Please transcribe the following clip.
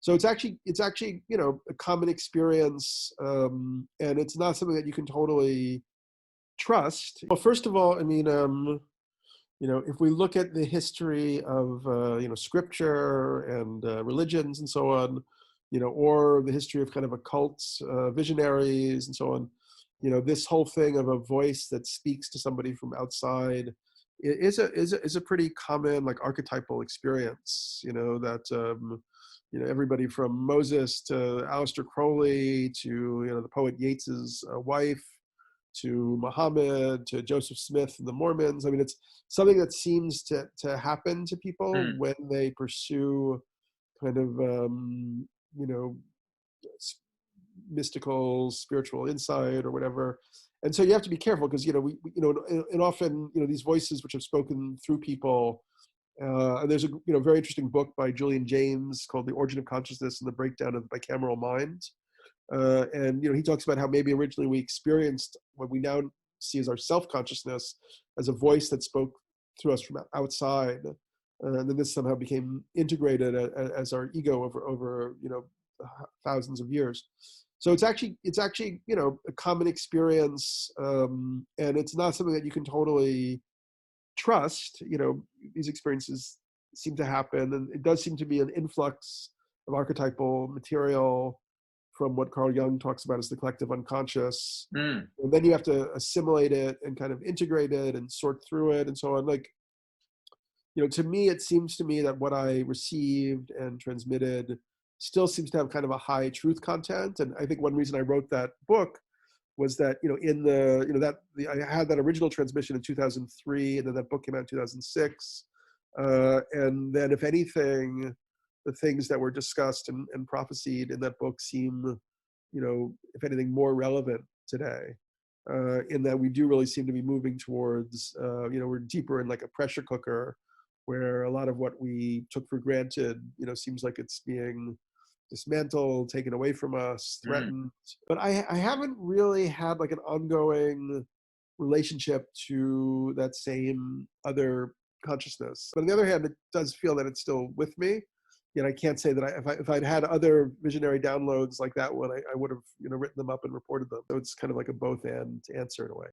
So it's actually a common experience, and it's not something that you can totally trust. Well, first of all, I mean, if we look at the history of scripture and religions and so on, or the history of kind of occults, visionaries and so on, this whole thing of a voice that speaks to somebody from outside is a pretty common, like, archetypal experience. Everybody from Moses to Aleister Crowley to the poet Yeats's wife, to Muhammad, to Joseph Smith and the Mormons. I mean, it's something that seems to happen to people Mm. when they pursue kind of you know mystical spiritual insight or whatever. And so you have to be careful, because and often these voices which have spoken through people. And there's a very interesting book by Julian James called The Origin of Consciousness and the Breakdown of the Bicameral Mind. And he talks about how maybe originally we experienced what we now see as our self-consciousness as a voice that spoke through us from outside, and then this somehow became integrated as our ego over thousands of years. So it's actually a common experience, and it's not something that you can totally trust. These experiences seem to happen, and it does seem to be an influx of archetypal material from what Carl Jung talks about as the collective unconscious. Mm. And then you have to assimilate it and kind of integrate it and sort through it and so on. Like, to me, it seems to me that what I received and transmitted still seems to have kind of a high truth content. And I think one reason I wrote that book was that, I had that original transmission in 2003, and then that book came out in 2006. And then, if anything, the things that were discussed and prophesied in that book seem, if anything, more relevant today, in that we do really seem to be moving towards, we're deeper in like a pressure cooker, where a lot of what we took for granted, seems like it's being dismantled, taken away from us, Mm. threatened. But I haven't really had like an ongoing relationship to that same other consciousness. But on the other hand, it does feel that it's still with me. I can't say that if I'd had other visionary downloads like that one, I would have written them up and reported them. So it's kind of like a both and answer in a way.